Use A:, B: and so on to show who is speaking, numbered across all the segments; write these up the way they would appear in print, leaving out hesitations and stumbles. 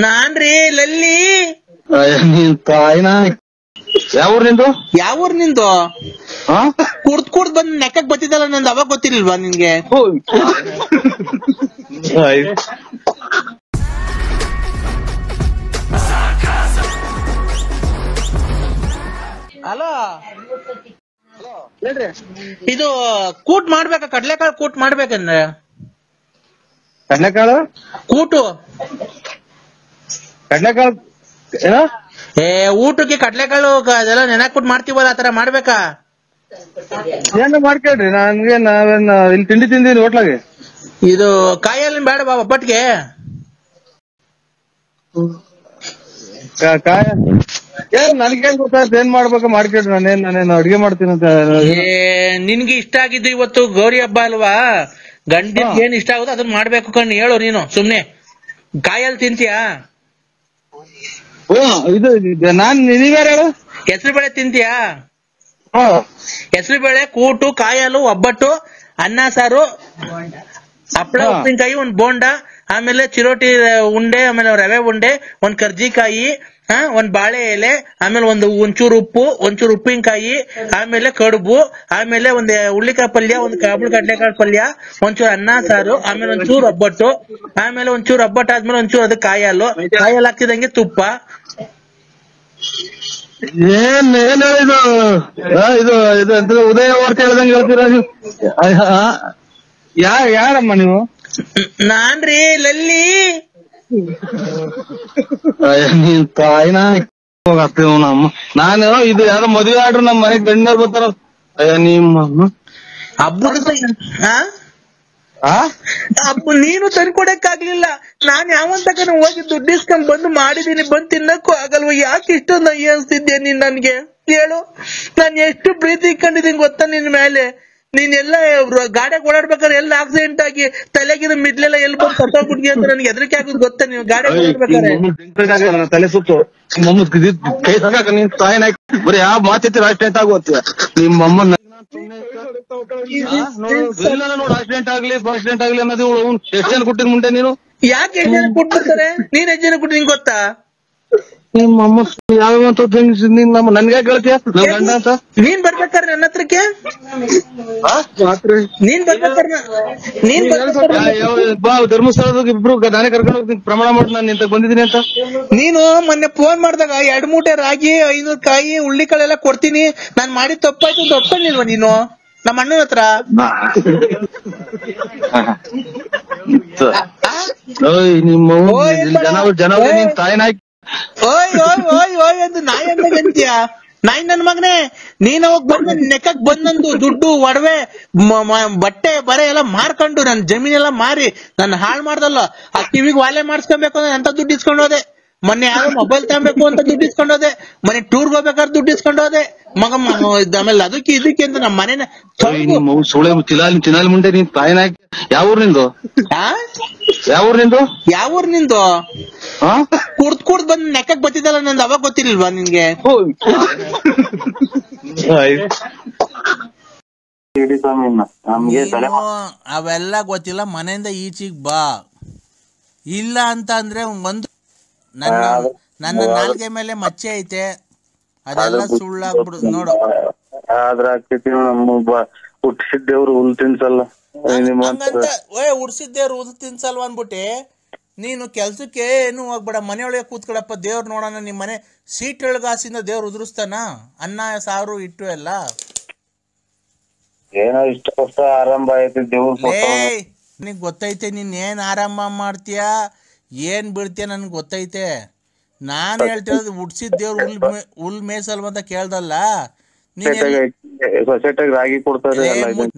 A: ನಾನ್ರಿ ಲಲ್ಲಿ.
B: ನೀನ್ ತಾಯಿನ ಯಾವ ಊರ್ ನಿಂದು?
A: ಯಾವ ಊರ್ ನಿಂದು? ಕುಡ್ದ್ ಬಂದ್ ನೆಕ್ಕಕ್ ಬತ್ತಿದ್ದಲ್ಲ ನಂದು, ಅವಾಗ ಗೊತ್ತಿರ್ಲಿಲ್ವಾ ನಿನ್ಗೆ? ಹಲೋ, ಇದು ಕೂಟ್ ಮಾಡ್ಬೇಕಾ? ಕಡ್ಲೆಕಾಳು ಕೂಟ್ ಮಾಡ್ಬೇಕಂದ್ರೆ
B: ಕಡ್ಲೆಕಾಳು
A: ಕೂಟು.
B: ಕಡ್ಲೆಕಾಳು
A: ಊಟಕ್ಕೆ ಕಡ್ಲೆಕಾಳು ಅದೆಲ್ಲ ನೆನಕ್ಬಿಟ್ಟು ಮಾಡ್ತೀವಲ್ಲ, ಆತರ ಮಾಡ್ಬೇಕಾ?
B: ಏನು ಮಾಡ್ಕೊಳ್ರಿ, ನಾವೇನ್ ಇಲ್ಲಿ ತಿಂಡಿ ತಿಂದಿನಿ ಹೋಟ್ಲಾಗೆ.
A: ಇದು ಕಾಯಲ್ಲಿ ಬೇಡ ಬಾ ಒಬ್ಬಟ್ಟಿಗೆ.
B: ಏನ್ ನನ್ಗೇನ್ ಗೊತ್ತಾಯ್ತು ಏನ್ ಮಾಡ್ಬೇಕು ಮಾಡ್ಕೊಳ್ರಿ. ನಾನೇನು ಅಡ್ಗೆ ಮಾಡ್ತೀನಿ ಅಂತ.
A: ನಿನ್ಗೆ ಇಷ್ಟ ಆಗಿದ್ದು ಇವತ್ತು ಗೌರಿ ಹಬ್ಬ ಅಲ್ವಾ, ಗಂಡಿಗೆ ಏನ್ ಇಷ್ಟ ಆಗುತ್ತೋ ಅದನ್ನ ಮಾಡ್ಬೇಕು ಕಣ್. ಹೇಳು ನೀನು ಸುಮ್ನೆ. ಕಾಯಲ್ಲಿ ತಿಂತೀಯಾ?
B: ಇದು ನೀವ್ಯಾರು ಹೇಳು?
A: ಹೆಸರು ಬೇಳೆ ತಿಂತೀಯಾ? ಹೆಸರು ಬೇಳೆ, ಕೂಟು, ಕಾಯಲು, ಒಬ್ಬಟ್ಟು, ಅನ್ನ ಸಾರು, ಹಪ್ಪಳ, ಉಪ್ಪಿನಕಾಯಿ, ಒಂದ್ ಬೋಂಡ, ಆಮೇಲೆ ಚಿರೋಟಿ ಉಂಡೆ, ಆಮೇಲೆ ರವೆ ಉಂಡೆ, ಒಂದ್ ಕರ್ಜಿಕಾಯಿ, ಒಂದ್ ಬಾಳೆ ಎಲೆ, ಆಮೇಲೆ ಒಂಚೂರು ಉಪ್ಪು, ಒಂಚೂರು ಉಪ್ಪಿನಕಾಯಿ, ಆಮೇಲೆ ಕಡುಬು, ಆಮೇಲೆ ಒಂದ್ ಹುಳ್ಳಿಕಾಯಿ ಪಲ್ಯ, ಒಂದ್ ಕಾಬುಳು ಕಡ್ಲೆಕಾಳು ಪಲ್ಯ, ಒಂಚೂರು ಅನ್ನ ಸಾರು, ಆಮೇಲೆ ಒಂಚೂರು ಒಬ್ಬಟ್ಟು, ಆಮೇಲೆ ಒಂಚೂರು ಒಬ್ಬಟ್ಟು ಆದ್ಮೇಲೆ ಒಂಚೂರು ಅದು ಕಾಯಲು ಹಾಕ್ತಿದಂಗೆ ತುಪ್ಪ.
B: ಏನ್ ಹೇಳಿದು ಇದು ಇದು ಎಂತ ಉದಯ ವಾರ್ತೆ ಹೇಳ್ದಂಗೆ ಹೇಳ್ತೀರಾ ನೀವು? ಯಾರಮ್ಮ ನೀವು?
A: ನಾನ್ರಿ ಲಲ್ಲಿ.
B: ನೀನ್ ತಾಯಿನ ಹೋಗ್ತೀವ ನಮ್ಮ. ನಾನು ಇದು ಯಾರೋ ಮದುವೆ ಆಡ್ರು ನಮ್ ಮನೆಗ್ ಗಂಡರ್ ಬರ್ತಾರ. ನಿಮ್ಮ
A: ಹಬ್ಬದ ನೀನು ತಂದ್ಕೊಡಕ್ಕಾಗ್ಲಿಲ್ಲ. ನಾನ್ ಯಾವಂತಕನ ಹೋಗಿ ದುಡ್ಡು ಇಸ್ಕೊಂಡ್ ಬಂದು ಮಾಡಿದೀನಿ, ಬಂದ್ ತಿನ್ನಕ್ಕೂ ಆಗಲ್ವ? ಯಾಕೆ ಇಷ್ಟೊಂದು ಅಯ್ಯ ಅನ್ಸ್ತಿದ್ಯಾ ನೀನ್ ನನ್ಗೆ? ಹೇಳು, ನಾನ್ ಎಷ್ಟು ಪ್ರೀತಿ ಇಟ್ಕೊಂಡಿದೀನಿ ಗೊತ್ತಾ ನಿನ್ ಮೇಲೆ. ನೀನೆಲ್ಲ ಗಾಡಿಯಾಗ ಓಡಾಡ್ಬೇಕಾದ್ರೆ ಎಲ್ಲ ಆಕ್ಸಿಡೆಂಟ್ ಆಗಿ ತಲೆಗಿನ ಮಿಡ್ಲೆಲ್ಲ ಎಲ್ಲಿ ಬಂದು ಸತ್ತೋಗ್ಬಿಟ್ಟಿ ಅಂತ ನನ್ಗೆ ಹೆದರಿಕೆ ಆಗೋದು ಗೊತ್ತಾ? ನೀವು ಗಾಡಿಯಾಗ ಓಡಾಡ್ಬೇಕಾದ್ರೆ
B: ತಲೆ ಸುತ್ತು ಕೈ ಸಾಕ. ನೀನ್ ತಾಯಿನ ಬರೀ ಯಾವ ಮಾತಿರ್ತೀರ ಆಕ್ಸಿಡೆಂಟ್ ಆಗುತ್ತೀಯ ನಿಮ್ಮಮ್ಮನ. ನೋಡು ಆಕ್ಸಿಡೆಂಟ್ ಆಗ್ಲಿ ಆಕ್ಸಿಡೆಂಟ್ ಆಗ್ಲಿ ಅನ್ನೋದು ಎಷ್ಟು ಜನ ಕೊಟ್ಟಿದ್ ಮುಂದೆ ನೀನು?
A: ಯಾಕೆ ಎಷ್ಟು ಜನ ಕೊಟ್ಬಿಡ್ತಾರೆ? ನೀನ್ ಎಷ್ಟು ಜನ ಕೊಟ್ಟು ನಿಂಗೆ ಗೊತ್ತಾ?
B: ನಿಮ್ಮಮ್ಮ ಯಾವಂತ ನನ್ಗೆ ಹೇಳ್ತೀಯ ನನ್ ಗಂಡ ಅಂತ?
A: ನೀನ್ ಬರ್ಬೇಕಾರೆ ನನ್ನ ಹತ್ರಕ್ಕೆ, ನೀನ್ ಬರ್ಬೇಕಾರೆ
B: ಬಾ ಧರ್ಮಸ್ಥಳದಾಗ ಇಬ್ರು ನಾನೇ ಕರ್ಕೊಂಡು ಹೋಗ್ತೀನಿ, ಪ್ರಮಾಣ ಮಾಡಿ ನಾನು ನಿಂತ ಬಂದಿದ್ದೀನಿ ಅಂತ.
A: ನೀನು ಮೊನ್ನೆ ಫೋನ್ ಮಾಡಿದಾಗ 2 ಮೂಟೆ ರಾಗಿ, 500 ಕಾಯಿ, ಹುಳ್ಳಿಕಾಳೆಲ್ಲ ಕೊಡ್ತೀನಿ, ನಾನ್ ಮಾಡಿದ್ ತಪ್ಪಾಯ್ತು ಅಂತ ಒಪ್ಕೊಂಡಿಲ್ವಾ ನೀನು ನಮ್ಮ ಅಣ್ಣನ ಹತ್ರ?
B: ಜನ ನಿನ್ ತಾಯಿನ
A: ಓಯ್ ಓಯ್ ಓಯ್ ಓಯ್ ಎಂದು ನಾಯಿ ಅಂದಾಗ ಅಂತೀಯ? ನಾಯಿ ನನ್ ಮಗನೇ, ನೀನ್ ಅವಾಗ ಬಂದ ನೆಕ್ಕಕ್ ಬಂದಂದು ದುಡ್ಡು, ಒಡವೆ, ಬಟ್ಟೆ ಬರೆ ಎಲ್ಲ ಮಾರ್ಕೊಂಡು ನನ್ ಜಮೀನೆಲ್ಲ ಮಾರಿ ನನ್ನ ಹಾಳು ಮಾಡ್ದಲ್ಲ. ಆ ಕಿವಿಗೆ ವಾಲೆ ಮಾಡಿಸ್ಕೊಬೇಕು ಅಂದ್ರೆ ಅಂತ ದುಡ್ಡು ಇಸ್ಕೊಂಡು ಹೋದೆ. ಮೊನ್ನೆ ಯಾರೋ ಮೊಬೈಲ್ ತಗೋಬೇಕು ಅಂತ ದುಡ್ಡು ಇಸ್ಕೊಂಡು ಹೋದೆ. ಮೊನ್ನೆ ಟೂರ್ಗೆ ಹೋಗ್ಬೇಕಾದ್ರೆ ದುಡ್ಡು ಇಸ್ಕೊಂಡು ಹೋದೆ ಮಗ. ಆಮೇಲೆ ಅದಕ್ಕೆ ಇದಕ್ಕೆ ಅಂತ ನಮ್ಮ ಮನೇನ
B: ಸುಳೆ ತಿನ್ನಾಲಿ ಮುಂದೆ ನೀನ್ ತಾಯಿನ. ಯಾವ ಊರ್ ನಿಂದು? ಯಾವ ಊರ್ ನಿಂದು?
A: ಯಾವ ಊರ್ ನಿಂದು? ಕುಡ್ದ್ ಬಂದ್ ನೆಕ್ಕಕ್ ಬತ್ತಿದ್ದಲ್ಲ ನಂದು, ಅವಾಗ ಗೊತ್ತಿರ್ಲಿಲ್ವಾ ನಿನ್ಗೆ? ಅವೆಲ್ಲ ಗೊತ್ತಿಲ್ಲ. ಮನೆಯಿಂದ ಈಚೆಗ್ ಬಾ. ಇಲ್ಲ ಅಂತ ಅಂದ್ರೆ ಒಂದು ನನ್ನ ನಾಲ್ಗೆ ಮೇಲೆ ಮಚ್ಚೆ ಐತೆ, ಅದೆಲ್ಲ ಸುಳ್ಳಾಗ್ಬಿಡುದು ನೋಡು.
B: ಹುಟ್ಟಿಸಿದ್ದೇವ್ರು ಹುಲ್ ತಿನ್ಸಲ್ಲ
A: ಹಂಗಂತ ಉಡ್ಸಿದ್ದೇವ್ರು ಹುಲ್ ತಿನ್ಸಲ್ವ ಅನ್ಬಿಟ್ಟೆ ನೀನು ಕೆಲ್ಸಕ್ಕೆ ಏನು ಹೋಗ್ಬೇಡ, ಮನೆಯೊಳಗೆ ಕೂತ್ಕೊಳಪ್ಪ. ದೇವ್ರು ನೋಡೋಣ, ನಿಮ್ ಮನೆ ಸೀಟ್ ಎಳ್ಗಾಸಿಂದ ದೇವ್ರು ಉದುರಿಸ್ತಾನ? ಅನ್ನ ಸಾರು ಇಟ್ಟು ಎಲ್ಲ
B: ಏನೋ ಇಷ್ಟ ವರ್ಷ ಆರಂಭ ಐತಿ ದೇವ್ರು.
A: ನಿನಗ್ ಗೊತ್ತೈತೆ ನೀನ್ ಏನ್ ಆರಂಭ ಮಾಡ್ತೀಯ ಏನ್ ಬಿಡ್ತೀಯ ನನ್ಗೆ ಗೊತ್ತೈತೆ. ನಾನ್ ಹೇಳ್ತಿರೋದು ಉಡ್ಸಿದ ದೇವ್ರು ಹುಲ್ ಮೇಸಲ್ವಂತ ಕೇಳ್ದಲ್ಲ.
B: ರಾಗಿ ಕೊಡ್ತಾರೆ.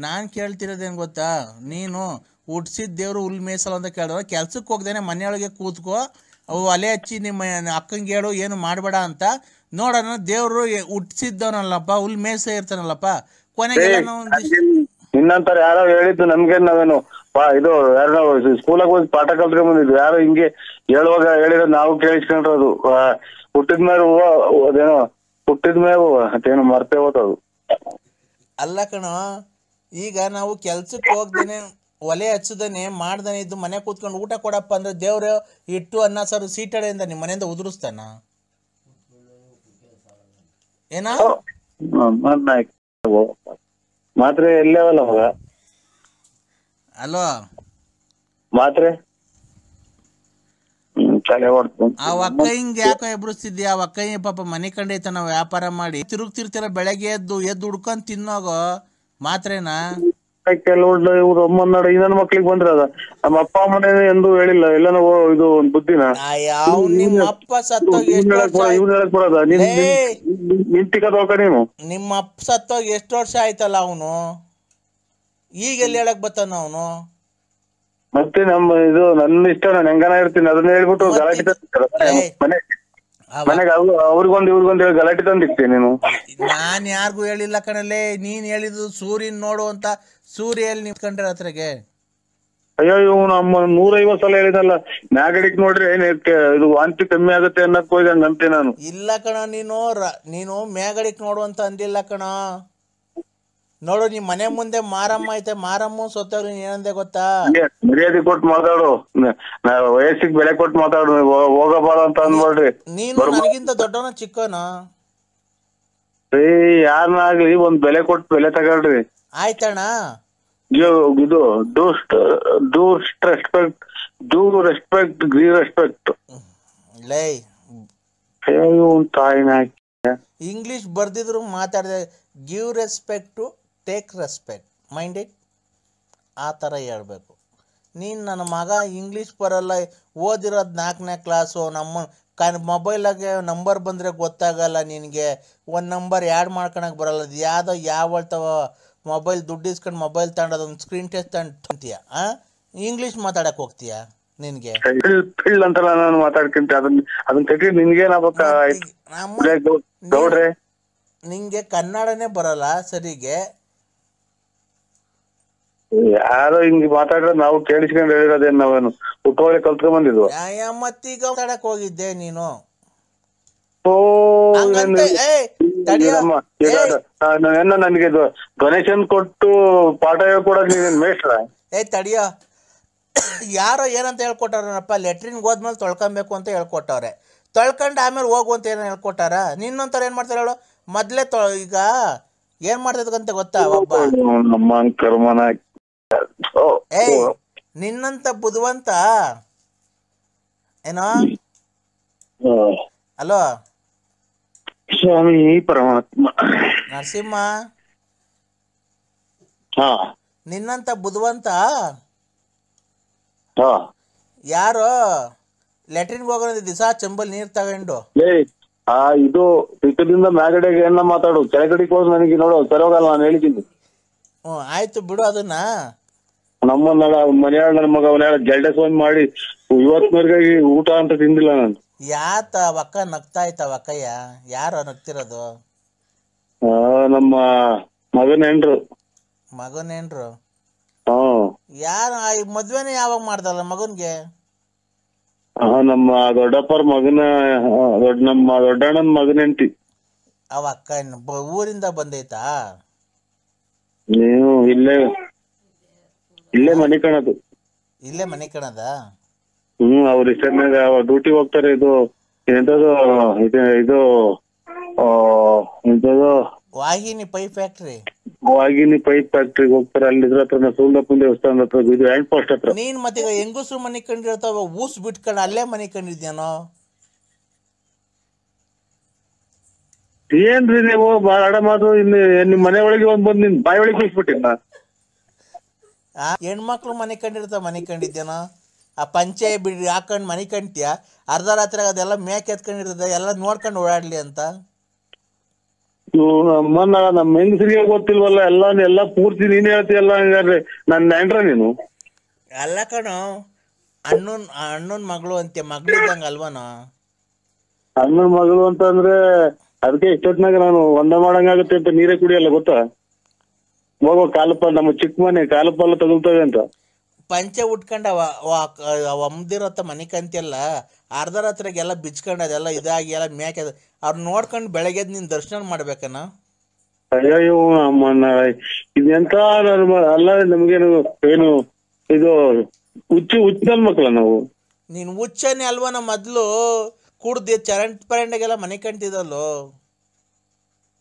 A: ನಾನ್ ಕೇಳ್ತಿರೋದೇನ್ ಗೊತ್ತಾ, ನೀನು ಹುಡ್ಸಿದ ದೇವ್ರು ಹುಲ್ ಮೇಸಲ್ ಅಂತ ಕೇಳಿದ್ರೆ ಕೆಲ್ಸಕ್ಕೆ ಹೋಗ್ದೇನೆ ಮನೆಯೊಳಗೆ ಕೂತ್ಕೋ, ಅವು ಒಲೆ ಹಚ್ಚಿ ನಿಮ್ಮ ಅಕ್ಕಂಗೆ ಹೇಳು ಏನು ಮಾಡಬೇಡ ಅಂತ. ನೋಡೋಣ ದೇವ್ರು ಹುಟ್ಟಿಸಿದ್ದವನಲ್ಲಪ್ಪ, ಹುಲ್ ಮೇಸ ಇರ್ತಾನಲ್ಲಪ್ಪ. ಕೊನೆಗೆ
B: ನಿನ್ನಂತರ ಯಾರೋ ಹೇಳಿದ್ದು ನಮ್ಗೆ, ನಾವೇನು ಇದು ಯಾರು ಸ್ಕೂಲಾಗ ಹೋಗಿ ಪಾಠ ಕಲ್ತ್ಕೊಂಡ್ ಬಂದಿದ್ವಿ. ಯಾರು ಹಿಂಗೆ ಹೇಳುವಾಗ ಹೇಳಿರೋದು ನಾವು ಕೇಳಿಸ್ಕೊಂಡ್ರದು. ಹುಟ್ಟಿದ್ಮೇಲೆ ಅದೇನೋ ಹುಟ್ಟಿದ್ಮೇಲೆ ಅದೇನೋ ಮರ್ತೇ ಹೋದದು
A: ಅಲ್ಲ ಕಣೋ. ಈಗ ನಾವು ಕೆಲ್ಸಕ್ಕೆ ಹೋಗ್ದೇನೆ ಒಲೆ ಹಚ್ಚದನೆ ಮಾಡ್ದಾನೆ ಇದ್ದು ಮನೆ ಕೂತ್ಕೊಂಡು ಊಟ ಕೊಡಪ್ಪ ಅಂದ್ರೆ ದೇವ್ರು ಇಟ್ಟು ಅನ್ನ ಸಾರು ಸೀಟಡೆಯಿಂದ ನಿಮ್ಮ ಮನೆಯಿಂದ ಉದುರಿಸ್ತಾನ ಏನ
B: ಮಾತ್ರೆ ಎಲ್ಲವಲ್ಲ ಮಗ
A: ಅಲ್ವಾ
B: ಮಾತ್ರೆ ತಲೆ ಹೊಡ್ತು
A: ಆ ಒಕ್ಕೈಂಗ್ ಯಾಕೋ ಎಬ್ರಿಸ್ತಿದ್ಯಾ ಆ ಒಕ್ಕೈ ಪಾಪ ಮನೆ ಕಂಡೈತ ನಾವು ವ್ಯಾಪಾರ ಮಾಡಿ ತಿರುಗ್ತಿರ್ತೀರ ಬೆಳಗ್ಗೆ ಎದ್ದು ಹುಡ್ಕೊಂಡ್ ತಿನ್ನೋಗೋ ಮಾತ್ರೆನಾ
B: ಕೆಲವು ಇವ್ರು ಅಮ್ಮನಾಡ ಇನ್ನೊಂದು ಮಕ್ಳಿಗೆ ಬಂದ್ರದ ನಮ್ಮ ಅಪ್ಪ ಅಮ್ಮನೇ ಎಂದು ಹೇಳಿಲ್ಲ ಎಲ್ಲಾನು ಇದು ಒಂದ್ ಬುದ್ಧಿನ
A: ಯಾವ ನಿಮ್ಮ ಅಪ್ಪ ಸತ್ತೋಗಿ ಎಷ್ಟು ವರ್ಷ
B: ಹೇಳಕ್ ಬರೋದ ನಿಂತಿಕದೋಕ ನೀನು
A: ನಿಮ್ಮ ಅಪ್ಪ ಸತ್ತೋಗಿ ಎಷ್ಟು ವರ್ಷ ಆಯ್ತಲ್ಲ ಅವನು ಈಗ ಎಲ್ಲಿ ಹೇಳಕ್ ಬರ್ತಾನ ಅವನು
B: ಮತ್ತೆ ನಮ್ಮ ಇದು ನನ್ನ ಇಷ್ಟ ನಾನು ಹೆಂಗನ ಇರ್ತೀನಿ ಅದನ್ನ ಹೇಳ್ಬಿಟ್ಟು ಗಲಾಟೆ ಮನೆಗೆ ಅವ್ರಿಗೊಂದು ಇವ್ರಿಗೊಂದು ಹೇಳಿ ಗಲಾಟೆ ತಂದಿಕ್ತೀನಿ ನೀನು
A: ನಾನ್ ಯಾರಿಗೂ ಹೇಳಿಲ್ಲ ಕಣಲ್ಲೇ ನೀನ್ ಹೇಳಿದ್ದು ಸೂರ್ಯನ್ ನೋಡು ಅಂತ ಸೂರ್ಯ ಎಲ್ಲಿ ನಿಂತ್ಕೊಂಡ್ರೆ ಹತ್ರಗೆ
B: ಅಯ್ಯೋ ಇವ್ ನಮ್ಮ 150 ಸಲ ಹೇಳಿದಲ್ಲ ಮ್ಯಾಗಡಿಕ್ ನೋಡ್ರಿ ಏನ್ ಇದು ವಾಂತಿ ಕಮ್ಮಿ ಆಗುತ್ತೆ ಅನ್ನಕ್ ಹೋಯ್ದಂಗ ಅಂತೆ ನಾನು
A: ಇಲ್ಲ ಕಣ ನೀನು ಮ್ಯಾಗಡಿಕ್ ನೋಡು ಅಂತ ಅಂದಿಲ್ಲ ಕಣ ನೋಡು ನಿಮ್ ಮನೆ ಮುಂದೆ ಮಾರಮ್ಮ ಐತೆ ಮಾರಮ್ಮ ಸೊತ್ತವ್ರಿ ಏನಂದೆ ಗೊತ್ತಾ
B: ಮರ್ಯಾದೆ ಕೊಟ್ಟು ಮಾತಾಡು ವಯಸ್ಸಿಗೆ ಬೆಲೆ ಕೊಟ್ಟು ಮಾತಾಡು ಹೋಗಬಾರ ಅಂತ ಅಂದ್ಬಿಡ್ರಿ
A: ನೀನು ನನಗಿಂತ ದೊಡ್ಡವನ ಚಿಕ್ಕವನ
B: ಯಾರನ್ನಾಗ್ಲಿ ಒಂದ್ ಬೆಲೆ ಕೊಟ್ಟು ಬೆಲೆ ತಗೊಳ್ರಿ
A: ಆಯ್ತಣ್ಣ
B: ಇದು ಡೂ ರೆಸ್ಪೆಕ್ಟ್ ಗಿವ್ ರೆಸ್ಪೆಕ್ಟ್
A: ಲೈ
B: ತಾಯಿನ
A: ಇಂಗ್ಲಿಷ್ ಬರ್ದಿದ್ರು ಮಾತಾಡಿದೆ give respect to take respect mind it ಆ ಥರ ಹೇಳ್ಬೇಕು ನೀನು ನನ್ನ ಮಗ ಇಂಗ್ಲೀಷ್ ಬರಲ್ಲ ಓದಿರೋದು 4ನೇ ಕ್ಲಾಸು ನಮ್ಮ ಮೊಬೈಲಾಗೆ ನಂಬರ್ ಬಂದರೆ ಗೊತ್ತಾಗಲ್ಲ ನಿನಗೆ ಒಂದು ನಂಬರ್ ಆ್ಯಡ್ ಮಾಡ್ಕೊಳಕ್ಕೆ ಬರಲ್ಲ ಅದು ಯಾವುದೋ ಯಾವಳ್ತವ ಮೊಬೈಲ್ ದುಡ್ಡು ಇಸ್ಕೊಂಡು ಮೊಬೈಲ್ ತಗೊಂಡು ಒಂದು ಸ್ಕ್ರೀನ್ ಟೆಸ್ಟ್ ಅಂತೀಯ ಇಂಗ್ಲೀಷ್ ಮಾತಾಡಕ್ಕೆ ಹೋಗ್ತೀಯಾ ನಿನಗೆ
B: ಅಂತ ನಾನು ಮಾತಾಡ್ಕೊಂತ ಅದನ್ನ ತೆಗಿ ನಿನ್ಗೇನಾಗ್ಬೇಕ
A: ನಿಂಗೆ ಕನ್ನಡನೇ ಬರಲ್ಲ ಸರಿಗೆ
B: ಯಾರೋ ಹಿಂಗ್ ಮಾತಾಡಿದ್ರೆ ನಾವು ಕೇಳಿಸ್ಕೊಂಡು ಹೇಳಿರೋದೇನ್ ನಾವೇನು ಹುಟ್ಟೋಳೆ ಕಲ್ತ್ಕೊಂಡ್ ಬಂದಿದ್ವು
A: ಮತ್ತೀಗ ಮಾತಾಡಕ್ ಹೋಗಿದ್ದೆ ನೀನು
B: ನನಗೆ ಡೊನೇಷನ್ ಕೊಟ್ಟು ಪಾಠ ಹೇಳ್ಕೊಡಕ್ ನೀನ್ ಮೇಷ್ಟ್ರ
A: ತಡಿಯೋ ಯಾರೋ ಏನಂತ ಹೇಳ್ಕೊಟ್ಟಾರಪ್ಪ ಲೆಟ್ರಿನ್ಗೆ ಹೋದ್ಮೇಲೆ ತೊಳ್ಕೊಬೇಕು ಅಂತ ಹೇಳ್ಕೊಟ್ಟವ್ರೆ ತೊಳ್ಕೊಂಡು ಆಮೇಲೆ ಹೋಗು ಅಂತ ಏನೋ ಹೇಳ್ಕೊಟ್ಟಾರ ನಿನ್ನೊಂಥರ ಏನ್ ಮಾಡ್ತಾರೆ ಹೇಳು ಮೊದ್ಲೇ ಈಗ ಏನ್ ಮಾಡ್ತದಂತ ಗೊತ್ತಾ ಒಬ್ಬ ನಿನ್ನಂತ ಬುದ್ಧಿವಂತ ಏನೋ ಅಲೋ
B: ಸ್ವಾಮಿ ಪರಮಾತ್ಮ
A: ನರಸಿಂಹ ನಿನ್ನಂತ ಬುದ್ಧಿವಂತ ಯಾರೋ ಲೆಟ್ರಿನ್ಗೆ ಹೋಗೋಣ ದಿವಸ ಚೆಂಬಲ್ ನೀರ್ ತಗೊಂಡು
B: ಇದು ಪಿಕ್ಕದಿಂದ ಮ್ಯಾಗಡೆಗೆ ಏನ ಮಾತಾಡು ಕೆಳಗಡೆಗೆ ಹೋದ್ ನನಗೆ ನೋಡು ಸರೋಗಲ್ಲ ನಾನು ಹೇಳಿದ್ದೀನಿ
A: ಆಯ್ತು ಬಿಡು ಅದನ್ನ
B: ನಮ್ಮ ಮನೆಯಾಳ ನನ್ನ ಮಗ ಅವನ ಜಲ್ಡೆ ಫೋನ್ ಮಾಡಿ ಇವತ್ತಿನವರೆಗಾಗಿ ಊಟ ಅಂತ ತಿಂದಿಲ್ಲ ನಾನು
A: ಯಾತ ಒಕ್ಕ ನಗ್ತಾ ಇತ್ತ ಒಕ್ಕಯ್ಯ ಯಾರು ನಗ್ತಿರೋದು
B: ನಮ್ಮ ಮಗನೇನ್ರು
A: ಯಾರ ಮದ್ವೆನೇ ಯಾವಾಗ ಮಾಡ್ದಲ್ಲ ಮಗನ್ಗೆ
B: ನಮ್ಮ ದೊಡ್ಡಪ್ಪರ ಮಗನ ನಮ್ಮ ದೊಡ್ಡಣ್ಣನ ಮಗನೆಂಟಿ
A: ಅವ ಅಕ್ಕ ಊರಿಂದ ಬಂದೈತಾ
B: ನೀವು ಇಲ್ಲೇ ಮನೆ ಕಣದು
A: ಇಲ್ಲೇ ಮನೆ ಕಣದ
B: ಅವ್ರ ಹೆಸರಿನಾಗ ಡ್ಯೂಟಿ ಹೋಗ್ತಾರೆ ಇದು ಎಂತದು ಇದು
A: ವಾಹಿನಿ ಪೈಪ್ ಫ್ಯಾಕ್ಟ್ರಿ
B: ಹೋಗ್ತಾರೆ ಅಲ್ಲಿ ಇದ್ರ ಹತ್ರ ಸೂಲ್ದಪ್ಪನ ದೇವಸ್ಥಾನದ ಹತ್ರ ಇದು ಹ್ಯಾಂಡ್ ಪೋಸ್ಟ್ ಹತ್ರ
A: ನೀನ್ ಮತ್ತೆ ಹೆಂಗಸರು ಮನೆ ಕಂಡಿರ್ತಾವ ಊಸ್ ಬಿಟ್ಕೊಂಡು ಅಲ್ಲೇ ಮನೆ ಕಂಡಿದ್ಯಾನೋ
B: ಏನ್ರಿ ನೀವು ಬಾಳ ಮಾತು ಇನ್ನು ನಿಮ್ ಮನೆ ಒಳಗೆ ಬಂದ್ ನಿನ್ ಬಾಯಿ ಒಳಗೆ ಕೂಸ್ಬಿಟ್ಟಿನ
A: ಹೆಣ್ಮಕ್ಳು ಮನೆ ಕಂಡಿರ್ತಾವ ಮನೆ ಕಂಡಿದ್ಯಾನೋ ಆ ಪಂಚೆ ಬಿಡಿ ಹಾಕೊಂಡ್ ಮನೆ ಕಂಡ್ತೀಯ ಅರ್ಧ ರಾತ್ರಿ ಅದೆಲ್ಲ ಮೇಕ್ ಎತ್ಕೊಂಡಿರ್ತದೆ ಎಲ್ಲ ನೋಡ್ಕೊಂಡು ಓಡಾಡ್ಲಿ ಅಂತ
B: ನಮ್ಮ ಹೆಂಗಸರಿಗೆ ಗೊತ್ತಿಲ್ವಲ್ಲ ಎಲ್ಲ ಪೂರ್ತಿ ನೀನ್ ಹೇಳ್ತೀಯಲ್ಲ ಹಂಗಾದ್ರೆ ನನ್ ನೆಂಟ್ರ ನೀನು
A: ಅಲ್ಲ ಕಣೋ ಅಣ್ಣನ್ ಮಗಳು ಅಂತ್ಯ ಮಗಳಿದ್ದಂಗ ಅಲ್ವನೋ
B: ಅಣ್ಣನ ಮಗಳು ಅಂತ ಅಂದ್ರೆ ಅದಕ್ಕೆ ಇಷ್ಟೊತ್ನಾಗ ನಾನು ಒಂದ ಮಾಡಂಗಾಗುತ್ತೆ ಅಂತ ನೀರೇ ಕುಡಿಯಲ್ಲ ಗೊತ್ತಾ ಹೋಗೋ ಕಾಲಪ್ಪ ನಮ್ಮ ಚಿಕ್ಕ ಮನೆ ಕಾಲಪ್ಪಲ್ಲ ತಗೊಳ್ತವೆ ಅಂತ
A: ಪಂಚೆ ಉಟ್ಕೊಂಡ ಅಮ್ದಿರತ್ತ ಮನೆ ಕಂತಿಯಲ್ಲ ಅರ್ಧ ರಾತ್ರಿಗೆಲ್ಲ ಬಿಚ್ಕೊಂಡು ಅದೆಲ್ಲ ಇದಾಗಿ ಎಲ್ಲ ಮೇಕೆ ಅವ್ರ ನೋಡ್ಕೊಂಡು ಬೆಳಗ್ಗೆ ನೀನ್ ದರ್ಶನ ಮಾಡ್ಬೇಕನ
B: ಅಯ್ಯೋ ಅಮ್ಮನ ಇದೆಂತ ಅಲ್ಲ ನಮ್ಗೇನು ಏನು ಇದು ಹುಚ್ಚ ನನ್ ಮಕ್ಳ ನಾವು.
A: ನೀನ್ ಹುಚ್ಚನೆ ಅಲ್ವಾ? ನಮ್ಮ ಮೊದ್ಲು ಕುಡ್ದು ಪರಂಡೆಗೆಲ್ಲ ಮನೆ ಕಂಟಿದಲ್ಲೋ.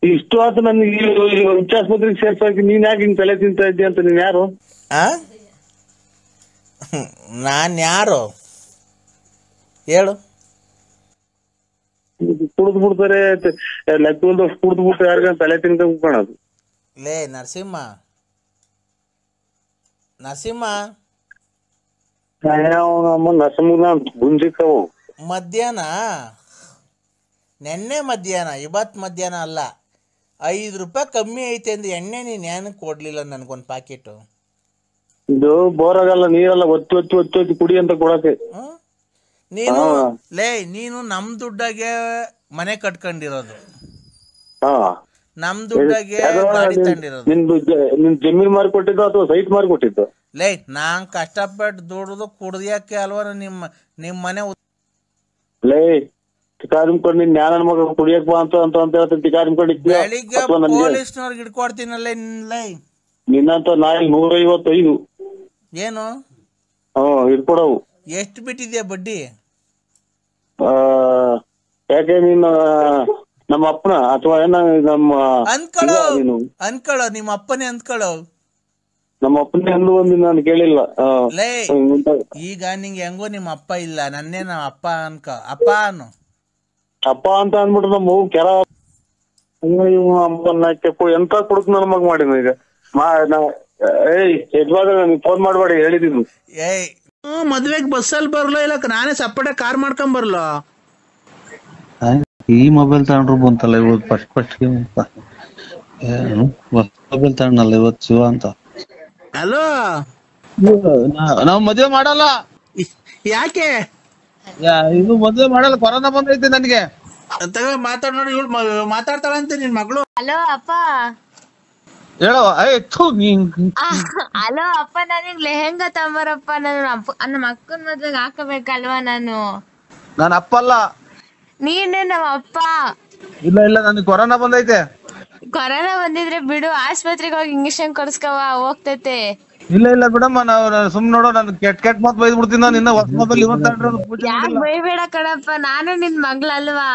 B: ಇಷ್ಟು ಆತ ನನ್ಗೆ ಹುಚ್ಚ ಆಸ್ಪತ್ರೆಗೆ ಸೇರ್ಸಾಕಿ ನೀನ್ ಯಾಕೆ ಹಿಂಗ್ ತಲೆ ತಿಂತ ಇದ್ದೆ ಅಂತ. ನೀನ್ ಯಾರು?
A: ನಾನ್ ಯಾರು ಹೇಳು?
B: ಕುಡ್ದು ಬಿಡ್ತಾರೆ, ಲೆಕ್ಕದಷ್ಟು ಕುಡ್ದು ಬಿಟ್ಟು ಯಾರಿಗ ತಲೆ ತಿನ್ಕ ಕಾಣೋದು.
A: ಲೇ ನರಸಿಂಹ
B: ಗುಂಜಿಕ್ಕವು
A: ಮಧ್ಯಾಹ್ನ, ನೆನ್ನೆ ಮಧ್ಯಾಹ್ನ, ಇವತ್ ಮಧ್ಯಾಹ್ನ ಅಲ್ಲ, 5 ರೂಪಾಯಿ ಕಮ್ಮಿ ಐತೆ ಅಂದ್ರೆ ಎಣ್ಣೆ ನೀನ್ ಏನಕ್ಕೆ ಕೊಡ್ಲಿಲ್ಲ ನನ್ಗೊಂದ್ ಪ್ಯಾಕೆಟ್?
B: ಇದು ಬೋರಾಗಲ್ಲ, ನೀರೆಲ್ಲ ಒತ್ತಿ ಒತ್ತಿ ಒತ್ತಿ ಒತ್ತಿ ಕುಡಿ ಅಂತ ಕೊಡಕ್ಕೆ.
A: ನೀನು ನೀನು ನಮ್ ದುಡ್ಡಾಗೆ ಮನೆ ಕಟ್ಕೊಂಡಿರೋದು, ನಮ್ ದುಡ್ಡಾಗೆ ಗಾಡಿ ತಗೊಂಡಿರೋದು.
B: ನಿನ್ ಜಮೀನ್ ಮಾರಿ ಕೊಟ್ಟಿದ್ದು ಅಥವಾ ಸೈಟ್ ಮಾರಿ ಕೊಟ್ಟಿದ್ದು?
A: ನಾನ್ ಕಷ್ಟಪಟ್ಟು ದುಡ್ದು ಕುಡ್ದಿಯಕ್ಕೆ ಅಲ್ವಾ ನಿಮ್ ಮನೆ
B: ಟಿಕಾರಿಮ್ಕೊಂಡು ನಿನ್ ಜ್ಞಾನ ಮಗ ಕುಡಿಯಕ್ ಬಾ ಅಂತ ಹೇಳ್ತೀನಿ. ಟಿಕಾರಿಮ್ಕೊಂಡು
A: ಬೆಳಿಗ್ಗೆ ಪೊಲೀಸ್ನವ್ರಿಗೆ ಇಟ್ಕೊಡ್ತೀನಲ್ಲ
B: ನಿನ್ನಂತ ನಾಯಿ 155
A: ಏನು
B: ಇಟ್ಕೊಡವು.
A: ಎಷ್ಟು ಬಿಟ್ಟಿದ್ಯಾ ಬಡ್ಡಿ?
B: ಯಾಕೆ ನೀನು ನಮ್ಮ ಅಪ್ಪನ ಅಥವಾ ಏನ ನಮ್ಮ
A: ಅನ್ಕೊಳ್ಳೋ ನಿಮ್ಮ ಅಪ್ಪನೇ ಅಂದ್ಕೊಳ್ಳೋ.
B: ನಮ್ಮ ಅಪ್ಪನೇ ಅಂದು ಒಂದು ನಾನು ಕೇಳಿಲ್ಲ.
A: ಈಗ ನಿಂಗೆ ಹೆಂಗೋ ನಿಮ್ಮ ಅಪ್ಪ ಇಲ್ಲ, ನನ್ನೇ ನಮ್ಮ ಅಪ್ಪ ಅಪ್ಪ ಅನ್ನು
B: ಅಪ್ಪ ಅಂತ ಅಂದ್ಬಿಟ್ರೆ ನಮ್ಮ ಕೆರ ಎಂತ ಕುಡುಕ್ ನನ್ನ ಮಗ ಮಾಡಿದ್ನು. ಈಗ ಯಜಮಾನ ನನಗೆ ಫೋನ್ ಮಾಡ್ಬೇಡಿ ಹೇಳಿದ್ದೀನಿ.
A: ಮದ್ವೆಗ್ ಬಸ್ಸಲ್ಲಿ ಬರ್ಲೋ ಇಲ್ಲ ನಾನೇ ಸಪ್ಪಟೆ ಕಾರ್ ಮಾಡ್ಕೊಂಡ್ ಬರ್ಲೋ?
C: ಈ ಮೊಬೈಲ್ ತಗೊಂಡ್ರು ಬಂತಲ್ಲ ಇವತ್ತು ಫಸ್ಟ್ ಮೊಬೈಲ್ ತಗೊಂಡಲ್ಲ ಇವತ್ತು ಶಿವ ಅಂತ.
A: ಹಲೋ,
C: ನಾವ್ ಮದ್ವೆ ಮಾಡಲ್ಲ.
A: ಯಾಕೆ?
C: ಇದು ಮದ್ವೆ ಮಾಡಲ್ಲ, ಕೊರೋನಾ ಬಂದೈತೆ ನನ್ಗೆ.
A: ಮಾತಾಡ್ ನೋಡಿ, ಇವಳು ಮಾತಾಡ್ತಾಳಂತೆ ನಿನ್ ಮಗಳು.
D: ಹಲೋ ಅಪ್ಪ.
C: ಹೇಳೋ.
D: ಹಲೋ ಅಪ್ಪ, ನನಗ್ ಲೆಹೆಂಗಾ ತಗೊಂಬರಪ್ಪ. ನಮ್ಮ ಅಕ್ಕನ ಮದ್ವೆಗೆ ಹಾಕಬೇಕಲ್ವಾ ನಾನು?
C: ನಾನು ಅಪ್ಪ ಅಲ್ಲ.
D: ನೀನೇ ನಮ್ಮ ಅಪ್ಪ.
C: ಇಲ್ಲ ನನಗೆ ಕೊರೋನಾ ಬಂದೈತೆ.
D: ಕೊರೋನಾ ಬಂದಿದ್ರೆ ಬಿಡು, ಆಸ್ಪತ್ರೆಗೆ ಹೋಗಿ ಇಂಜೆಕ್ಷನ್ ಕೊಡ್ಸ್ಕವ, ಹೋಗ್ತೈತೆ.
C: ಇಲ್ಲ ಬಿಡಮ್ಮ, ನಾವು ಸುಮ್ ನೋಡೋ, ನಾನು ಕೆಟ್ಟ ಮಾತು ಬೈದ್ ಬಿಡ್ತೀನಿ. ನಿನ್ನ ಹೊಸ ಮೊಬೈಲ್
D: ಯಾಕೆ ಬೈಬೇಡ ಕಣಪ್ಪ, ನಾನು ನಿನ್ ಮಗ್ಳಲ್ವಾ?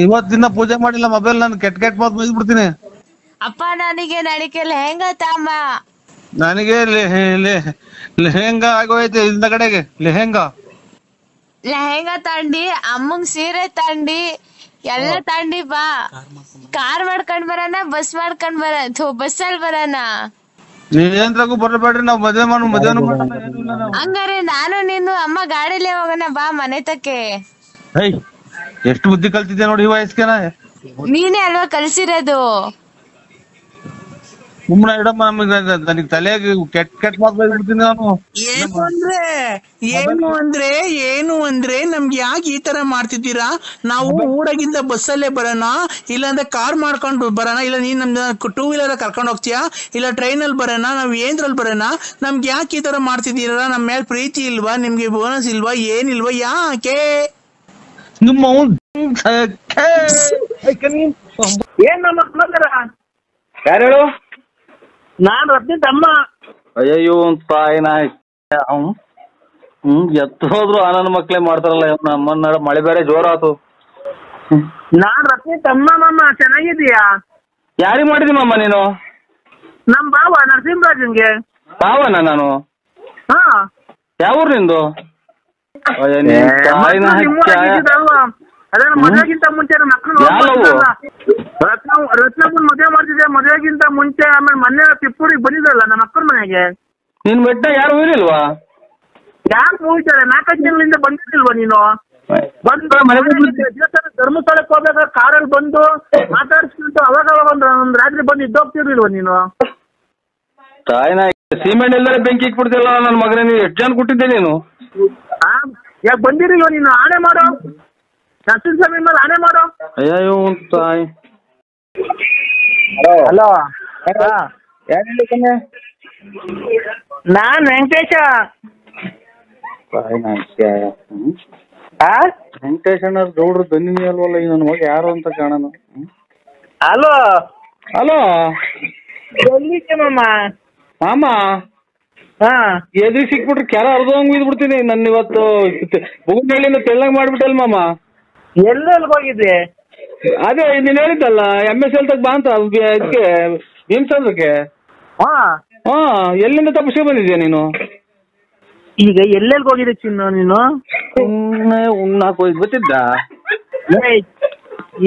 C: ಇವತ್ತಿನ ಪೂಜೆ ಮಾಡಿಲ್ಲ ಮೊಬೈಲ್, ನಾನು ಕೆಟ್ಟ ಮಾತು ಬೈದ್ ಬಿಡ್ತೀನಿ.
D: ಅಪ್ಪ ನನಗೆ ನಡಿಕೆ ಲೆಹೆಂಗಾ ತಾಂಬ.
C: ನನಗೆ ಲೆಹೆಂಗಾ ಆಗೋಯ್ತು ಇಂದ ಕಡೆಗೆ. ಲೆಹೆಂಗಾ
D: ತಂಡಿ, ಅಮ್ಮಂಗ್ ಸೀರೆ ತಂಡಿ, ಎಲ್ಲ ತಂಡಿ ಬಾ. ಕಾರ್ ಮಾಡ್ಕೊಂಡ್ ಬರೋಣ, ಬಸ್ ಮಾಡ್ಕೊಂಡ್ ಬಸ್ಸಲ್ಲಿ ಬರೋಣ.
C: ನೀವೇನ್ರಾಗೂ ಬರಬೇಡ್ರಿ, ನಾವ್ ಮದ್ವೆನು
D: ಹಂಗಾರೆ ನಾನು ನೀನು ಅಮ್ಮ ಗಾಡಿಲೇ ಹೋಗೋಣ, ಬಾ ಮನೆ ತಕ್ಕೆ.
C: ಎಷ್ಟು ಬುದ್ಧಿ ಕಲ್ತಿದ್ದೆ ನೋಡಿ ಈ ವಯಸ್ಸಿಗೆ.
D: ನೀನೇ ಅಲ್ವಾ ಕಲ್ಸಿರೋದು?
C: ಸುಮ್ಮನೆ ಇಡಮ್ಮ, ನನಗೆ ತಲೆಗೆ ಕೆಟ್ಟ ಮಾತು ಬೈದ್ಬಿಡ್ತೀನಿ ನಾನು.
A: ಏನು ಅಂದ್ರೆ ನಮ್ಗೆ ಯಾಕೆ ಈ ತರ ಮಾಡ್ತಿದ್ದೀರಾ? ನಾವು ಊರಾಗಿಂದ ಬಸ್ಸಲ್ಲೇ ಬರೋಣ, ಇಲ್ಲಾಂದ್ರೆ ಕಾರ್ ಮಾಡ್ಕೊಂಡು ಬರೋಣ, ಇಲ್ಲ ನೀನ್ ನಮ್ದು 2 ವೀಲರ್ ಕರ್ಕೊಂಡು ಹೋಗ್ತೀಯಾ, ಇಲ್ಲ ಟ್ರೈನಲ್ಲಿ ಬರೋಣ, ನಾವ್ ಏನ್ರಲ್ಲಿ ಬರೋಣ? ನಮ್ಗೆ ಯಾಕೆ ಈ ತರ ಮಾಡ್ತಿದ್ದೀರಾ? ನಮ್ಮ ಮೇಲೆ ಪ್ರೀತಿ ಇಲ್ವಾ? ನಿಮ್ಗೆ ಬೋನಸ್ ಇಲ್ವಾ? ಏನಿಲ್ವಾ? ಯಾಕೆ?
E: ಏನ್ ನಮ್ಮ
B: ಯಾರು ಹೇಳು?
E: ನಾನ್ ರತ್ನಿ ತಮ್ಮ.
B: ಅಯ್ಯೋ ತಾಯಿನ ಎತ್ತು ಹೋದ್ರು ಆನಂದ್ ಮಕ್ಳೇ ಮಾಡ್ತಾರಲ್ಲ ನಮ್ಮನ್ನ. ಮಳೆ ಬೇರೆ ಜೋರಾತು.
E: ನಾನ್ ರತ್ನಿ ತಮ್ಮ ಮಮ್ಮ. ಚೆನ್ನಾಗಿದೀಯಾ?
B: ಯಾರಿಗ್ ಮಾಡಿದಿ ಮಮ್ಮ ನೀನು?
E: ನಮ್ ಬಾವ ನರಸಿಂಹರಾಜನ್ಗೆ.
B: ಬಾವನ ನಾನು?
E: ಹಾ.
B: ಯಾವೂರ್ ನಿಂದು?
E: ಅದೇ ಮದ್ವೆಗಿಂತ ಮುಂಚೆ ನಮ್ಮ ಮಕ್ಕಳು ರತ್ನಪ್ಪನ್ ಮದುವೆ ಮಾಡ್ತಿದ್ದೆ. ಮದ್ವೆಗಿಂತ ಮುಂಚೆ ಆಮೇಲೆ ಮೊನ್ನೆ ತಿಪ್ಪೂರಿಗೆ ಬಂದಿದ್ದಲ್ಲ ನಮ್ಮ ಅಕ್ಕನ ಮನೆಗೆ.
B: ನಿನ್ ಬೆಟ್ಟ ಯಾರು ಹೋಗಿಲ್ವಾ?
E: ಯಾರು ಹೋಗ್ತಾರೆ? 4-5 ತಿಂಗಳಿಂದ ಬಂದಿರ್ತಿಲ್ವಾ ನೀನು? ಬಂದು ಧರ್ಮಸ್ಥಳಕ್ಕೆ ಹೋಗ್ಬೇಕಾದ್ರೆ ಕಾರಲ್ಲಿ ಬಂದು ಮಾತಾಡಿಸ್ಬಿಟ್ಟು ಅವಾಗ ಒಂದ್ ರಾತ್ರಿ ಬಂದು ಇದ್ದೋಗ್ತಿರ್ಲಿಲ್ವಾ ನೀನು?
B: ತಾಯಿನ ಸಿಮೆಂಟ್ ಇಲ್ದರೆ ಬೆಂಕಿ ಇಕ್ಬಿಡ್ತಿಲ್ಲ ನನ್ನ ಮಗನೇ. ನೀನು ಎಷ್ಟು ಜನ ಕೊಟ್ಟಿದ್ದೆ ನೀನು?
E: ಯಾಕೆ ಬಂದಿರಲಿಲ್ವ ನೀನು? ಆಣೆ ಮಾಡೋ, ನರಸಿಂಹಸ್ವಾಮಿ ಮೇಲೆ ಆಣೆ ಮಾಡೋ.
B: ಅಯ್ಯೋ ತಾಯಿ.
E: ಹಲೋ,
B: ಯಾರು?
E: ನಾನ್ ವೆಂಕಟೇಶ.
B: ವೆಂಕಟೇಶ್ ಅಣ್ಣ ಗೌಡ್ರು ದನ್ನಿ ಅಲ್ವಲ್ಲ ಈ ನನ್ನ ಮಗ ಯಾರು ಅಂತ ಕಾಣೋಣ.
E: ಹಲೋ
B: ಹಲೋ,
E: ಎಲ್ಲಿದ್ದೆ ಮಾಮ?
B: ಮಾಮ
E: ಹಾ
C: ಎದ್ರಿಗೆ ಸಿಕ್ಬಿಟ್ರೆ ಕೆರ ಅರ್ಧಂಗ್ ಬಿಡ್ತೀನಿ ನನ್ನ ಇವತ್ತು ಬುಗುನಹಳ್ಳಿಯಿಂದ ತೆಳ್ಳಂಗ್ ಮಾಡ್ಬಿಟ್ಟಲ್ ಮಾಮ.
E: ಎಲ್ಲೆಲ್ಗ್ ಹೋಗಿದ್ದೆ?
C: ಅದೇ ನೀನ್ ಹೇಳಿದ್ದಲ್ಲ MSL ತಗ ಬಾ ಅಂತ ಇದಕ್ಕೆ ಭೀಮಸಂದ್ರಕ್ಕೆ.
E: ಹಾ
C: ಎಲ್ಲಿಂದ ತಪ್ಪಿಸ್ಕೊಂಡ್ ಬಂದಿದ್ಯಾ ನೀನು?
E: ಈಗ ಎಲ್ಲೆಲ್ಗ್ ಹೋಗಿದ್ದೆ ಚಿನ್ನು ನೀನು?
C: ಉಣ್ಣಾಕ್ ಹೋಗಿ ಗೊತ್ತಿದ್ದ?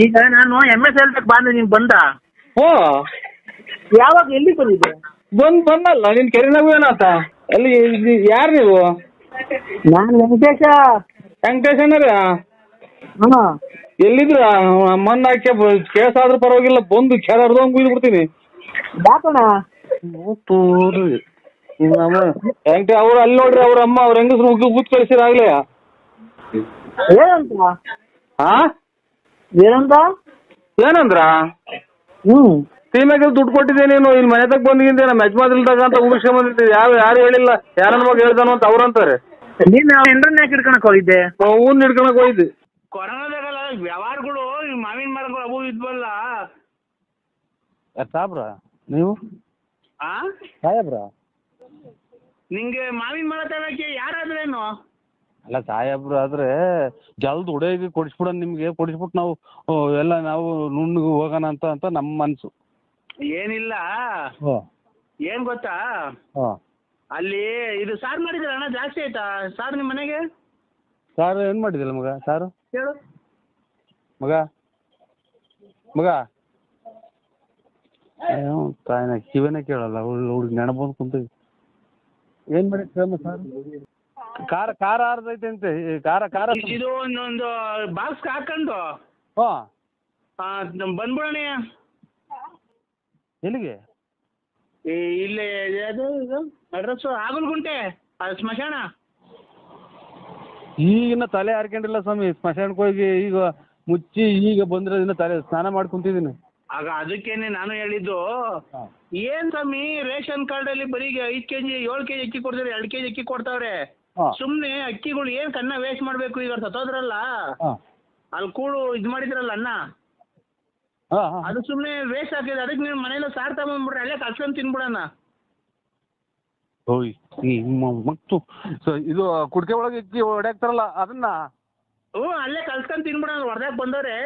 E: ಈಗ ನಾನು MSL ತಗ ಬಂದೆ, ನೀನ್ ಬಂದ?
C: ಓ
E: ಯಾವಾಗ ಎಲ್ಲಿ ಬಂದಿದ್ದೆ?
C: ಬಂದಲ್ಲ ನಿನ್ ಕೆರೆನಾಗು ಏನಾತ? ಅಲ್ಲಿ ಯಾರು ನೀವು?
E: ನಾನು ವೆಂಕಟೇಶ.
C: ವೆಂಕಟೇಶ್ ಅಣ್ಣರ ಎಲ್ಲಿದ್ರ? ಮಣ್ಣು ಹಾಕಿ ಕೇಸ್ ಆದ್ರೂ ಪರವಾಗಿಲ್ಲ, ಬಂದು ಕೆರ ಅರ್ಧಂಗ್ ಕುಯ್ದು ಬಿಡ್ತೀನಿ.
E: ಯಾಕಣ?
C: ವೆಂಕಟೇಶ್ ಅವ್ರು ಅಲ್ಲಿ ನೋಡ್ರಿ, ಅವ್ರ ಅಮ್ಮ ಅವ್ರ ಹೆಂಗಸ್ರು ಊತ್ ಕಳಿಸಿರ ಆಗ್ಲೇ.
E: ಏನಂತ? ಏನಂತ?
C: ಏನಂದ್ರ ಸೀಮೆಗೆ ದುಡ್ಡು ಕೊಟ್ಟಿದ್ದೆ ನೀನು, ಇಲ್ಲಿ ಮನೆ ತಗ ಬಂದಿದ್ದೆ ನಮ್ಮ ಯಜಮಾನ್ರಿಲ್ದಾಗ ಅಂತ ಉಗಿಸ್ಕೊಂಡ್ ಬಂದಿದ್ದೆ. ಯಾರು ಹೇಳಿಲ್ಲ, ಯಾರನ್ನ ಮಗ ಹೇಳ್ದಾನು ಅಂತ ಅವ್ರಂತಾರೆ.
E: ನೀನ್ ಎಂಡ್ರನ್ನ ಯಾಕೆ ಹಿಡ್ಕೊಳಕ್ ಹೋಗಿದ್ದೆ?
C: ಹೂನ್ ಹಿಡ್ಕೊಳಕ್ ಹೋಗಿದ್ದೆ.
E: ಕೊರೋನಾದಾಗಲ್ಲ ವ್ಯವಹಾರಗಳು ಮಾವಿನ ಮರಗಳು ಅವು ಇದ್ವಲ್ಲ.
C: ಸಾಬ್ರ ನೀವು ಸಾಹೇಬ್ರ?
E: ನಿಂಗೆ ಮಾವಿನ ಮರ ತರಕ್ಕೆ ಯಾರಾದ್ರೇನು?
C: ಅಲ್ಲ ಸಾಹೇಬ್ರು ಆದ್ರೆ ಜಲ್ದ್ ಉಡೇಗಿ ಕೊಡಿಸ್ಬಿಡ, ನಿಮ್ಗೆ ಕೊಡಿಸ್ಬಿಟ್ಟು ನಾವು ಎಲ್ಲ ನಾವು ನುಣ್ಣಗೆ ಹೋಗೋಣ ಅಂತ ನಮ್ಮ ಮನ್ಸು.
E: ಏನಿಲ್ಲ, ಏನ್ ಗೊತ್ತಾ, ಅಲ್ಲಿ ಇದು ಸಾರು ಮಾಡಿದ್ರ ಅಣ್ಣ, ಜಾಸ್ತಿ ಆಯ್ತಾ ಸಾರು ನಿಮ್ ಮನೆಗೆ?
C: ಸಾರು ಏನ್ ಮಾಡಿದಿಲ್ಲ ಮಗ? ಸಾರು
E: ಹೇಳು
C: ಮಗ. ತಾಯಿನ ಕಿವಿನೇ ಕೇಳಲ್ಲ, ಹುಡುಗಿ ನೆನಪಂದು ಕುಂತೀವಿ. ಏನ್ ಮಾಡಿದ ಸಾರು? ಖಾರ ಆರ್ದೈತೆ ಅಂತೆ. ಖಾರ
E: ಇದು ಒಂದೊಂದು ಬಾಕ್ಸ್ ಹಾಕೊಂಡು ಬಂದ್ಬಿಡೋಣ.
C: ಎಲ್ಲಿಗೆ?
E: ಇಲ್ಲೇ ಅದು ಅಡ್ರೆಸ್ ಆಗಲ್ಗುಂಟೆ, ಅದು ಸ್ಮಶಾನ.
C: ಈಗಿನ ತಲೆ ಹಾರ್ಕೊಂಡಿಲ್ಲ ಸ್ವಾಮಿ, ಸ್ಮಶಾನಕ್ಕೆ ಹೋಗಿ ಈಗ ಮುಚ್ಚಿ ಈಗ ಬಂದ್ರೆ ಇನ್ನ ತಲೆ ಸ್ನಾನ ಮಾಡ್ಕೊಂತಿದ್ದೀನಿ.
E: ಆಗ ಅದಕ್ಕೇನೆ ನಾನು ಹೇಳಿದ್ದು, ಏನ್ ಸ್ವಾಮಿ ರೇಷನ್ ಕಾರ್ಡ್ ಅಲ್ಲಿ ಬರೀ 5 kg 7 kg ಅಕ್ಕಿ ಕೊಡ್ತಾರೆ, 2 kg ಅಕ್ಕಿ ಕೊಡ್ತಾವ್ರೆ. ಸುಮ್ನೆ ಅಕ್ಕಿಗಳು ಏನ್ ಕನ್ನ ವೇಸ್ಟ್ ಮಾಡ್ಬೇಕು? ಈಗ ಸತ್ತೋದ್ರಲ್ಲ ಅಲ್ಲಿ ಕೂಡು ಇದ್ ಮಾಡಿದ್ರಲ್ಲ ಅನ್ನ, ಅದು ಸುಮ್ನೆ ವೇಸ್ಟ್ ಹಾಕಿದ್ರೆ, ಅದಕ್ಕೆ ನೀವು ಮನೇಲಿ ಸಾರ್ ತಗೊಂಡ್ಬಿಡ್ರಿ, ಅಲ್ಲೇ ಕಲ್ಸ್ಕೊಂಡ್ ತಿನ್ಬಿಡಣ.
C: ಮತ್ತು ಇದು ಕುಡ್ಕೆ ಒಳಗೆ ಅಕ್ಕಿ ಹೊಡ್ಯಾಕ್ತಾರಲ್ಲ ಅದನ್ನ
E: ಅಲ್ಲೇ ಕಲ್ಸ್ಕೊಂಡ್ ತಿನ್ಬಿಡಣ. ಹೊರದಾಗ ಬಂದವ್ರೆ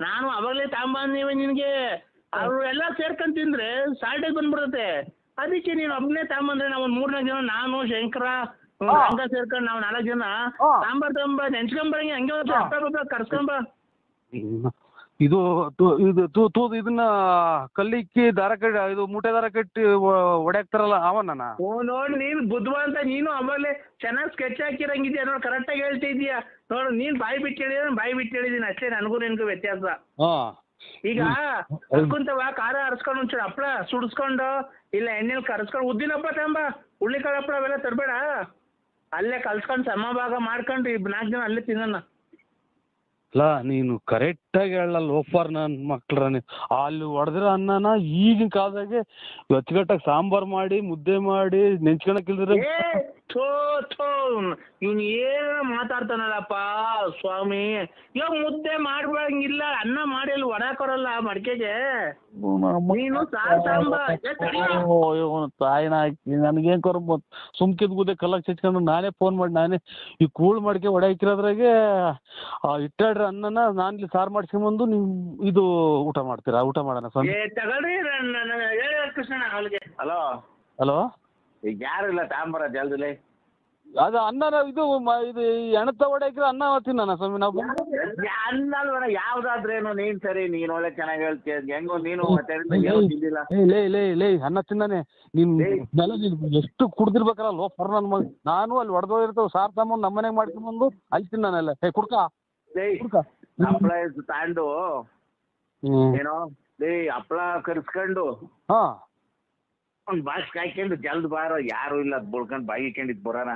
E: ನಾನು ಅವಾಗಲೇ ತಗೊಂಬಂದಿವೆ ನಿನ್ಗೆ, ಅವ್ರು ಎಲ್ಲ ಸೇರ್ಕೊಂಡ್ ತಿಂದ್ರೆ ಸಾಲ್ಟೇಜ್ ಬಂದ್ಬಿಡತ್ತೆ. ಅದಕ್ಕೆ ನೀನು ಒಬ್ಬನೇ ತಗೊಂಬಂದ್ರೆ ನಾವು ಒಂದು 3-4 ಜನ, ನಾನು ಶಂಕರ ಹಂಗ ಸೇರ್ಕೊಂಡು ನಾವು 4 ಜನ ತಗೊಂಬ ನೆನ್ಸ್ಕೊಂಬರಂಗೆ, ಹಂಗೆ ಕರ್ಸ್ಕೊಂಬ.
C: ಇದು ಇದನ್ನ ಕಲ್ಲಿಕ್ಕಿ ದಾರ ಕಟ್ಟಿ, ಇದು ಮೂಟೆ ದಾರ ಕಟ್ಟಿ ಹೊಡ್ಯಾಕ್ತಾರಲ್ಲ ಅವನ್ನ?
E: ನೋಡಿ ನೀನು ಬುದ್ಧಿವಂತ, ನೀನು ಅವಾಗಲೇ ಚೆನ್ನಾಗಿ ಸ್ಕೆಚ್ ಹಾಕಿರಂಗಿದ್ಯಾ ನೋಡಿ, ಕರೆಕ್ಟಾಗಿ ಹೇಳ್ತಿದ್ಯಾ ನೋಡು. ನೀನ್ ಬಾಯಿ ಬಿಟ್ಟು ಹೇಳಿದ್ರೆ ಬಾಯಿ ಬಿಟ್ಟು ಹೇಳಿದೀನಿ ಅಷ್ಟೇ, ನನಗೂ ನಿನ್ಗೂ ವ್ಯತ್ಯಾಸ. ಈಗ ಕುಂತವ ಖಾರ ಹರಿಸ್ಕೊಂಡು ಒಂಚೂರು ಹಪ್ಪಳ ಸುಡಿಸ್ಕೊಂಡು, ಇಲ್ಲ ಎಣ್ಣೆಲಿ ಕರ್ಸ್ಕೊಂಡು, ಉದ್ದಿನ ಹಬ್ಬ ತಂಬ, ಹುಳ್ಳಿಕಾಳು ಹಪ್ಪಳ ಅವೆಲ್ಲ ತರಬೇಡ, ಅಲ್ಲೇ ಕಲ್ಸ್ಕೊಂಡು ಸಮಭಾಗ ಮಾಡ್ಕೊಂಡು 4 ಜನ ಅಲ್ಲೇ ತಿನ್ನೋಣ.
C: ಅಲ್ಲ ನೀನು ಕರೆಕ್ಟಾಗಿ ಹೇಳಲ್ಲ ಲೋಫರ್ ನನ್ನ ಮಕ್ಳ್ರ. ಅಲ್ಲಿ ಹೊಡೆದಿರೋ ಅನ್ನನ ಈಗಿನ ಕಾಲದಾಗೆ ಅಚ್ಚುಕಟ್ಟಾಗಿ ಸಾಂಬಾರ್ ಮಾಡಿ ಮುದ್ದೆ ಮಾಡಿ ನೆಂಚ್ಕೊಳಕ್ಕಿಲ್ದ್ರೆ
E: ಇವ್ನು ಏನ ಮಾತಾಡ್ತಾನಲ್ಲಪ್ಪ ಸ್ವಾಮಿ. ಇವಾಗ ಮುದ್ದೆ ಮಾಡ್ಬಂಗಿಲ್ಲ, ಅನ್ನ ಮಾಡಿ ಅಲ್ಲಿ ಹೊಡಾಕೋರಲ್ಲ ಮಡಿಕೆಗೆ. ನೀನು
C: ತಾಯಿನ ಹಾಕಿ ನನಗೇನ್ ಕೊರ ಸುಮ್ಕಿದ್ ಗುದ್ದೆ ಕಲ್ಲಕ್ ಚಚ್ಕೊಂಡು ನಾನೇ ಫೋನ್ ಮಾಡಿ ನಾನೇ ಈ ಕೂಳ್ ಮಡಿಕೆ ಹೊಡೆ ಹಾಕಿರೋದ್ರಾಗೆ ಇಟ್ಟಾಡ್ರಿ ಅನ್ನನ ನಾನ್ ಇಲ್ಲಿ ಸಾರು ಮಾಡ್ಸ್ಕೊಂಬಂದು ನೀವು ಇದು ಊಟ ಮಾಡ್ತೀರಾ? ಊಟ ಮಾಡೋಣ ಸ್ವಾಮಿ.
E: ತಗೊಳ್ರಿ ಕೃಷ್ಣ. ಹಲೋ
C: ಹಲೋ,
E: ಈಗ ಯಾರು ಇಲ್ಲ ತಾಂಬರ ಜಲ್ದಿಲೆ.
C: ಅದು ಅನ್ನ ಇದು ಎಣತ ಹೊಡೆ ಹಾಕಿದ್ರೆ ಅನ್ನ ತಿನ್ನೋಣ ಸ್ವಾಮಿ ನಾವು.
E: ಅನ್ನ ಅಲ್ವಣ ಯಾವ್ದಾದ್ರೇನು, ನೀನ್ ಸರಿ, ನೀನ್ ಒಳ್ಳೆ ಚೆನ್ನಾಗಿ ಹೇಳ್ತೀಯ, ಹೆಂಗೋ ನೀನು
C: ಲೇ ಅನ್ನ ತಿನ್ನಾನೆ ನೀನ್ ಎಷ್ಟು ಕುಡ್ದಿರ್ಬೇಕಲ್ಲ ಲೋಫರ್ ನನ್ ಮಗ. ನಾನು ಅಲ್ಲಿ ಹೊಡೆದೋಗಿರ್ತೇವೆ ಸಾರ್ ತಗೊಂಡು ನಮ್ಮ ಮನೆಗೆ ಮಾಡ್ಕೊಂಡ್ಬಂದು ಅಲ್ಲಿ ತಿನ್ನಾನೆಲ್ಲ. ಕುಡ್ಕ
E: ಹಪ್ಪಳ ತಾಂಡು ಏನೋ ಹಪ್ಪಳ ಕರ್ಸ್ಕೊಂಡು ಒಂದ್ ಬಾಕ್ಸ್ ಹಾಕೊಂಡು ಜಲ್ದ್ ಬಾರೋ, ಯಾರು ಇಲ್ಲ ಬುಳ್ಕೊಂಡ್ ಬಾಯಿ ಹಾಕೊಂಡಿದ್ ಬರೋಣ.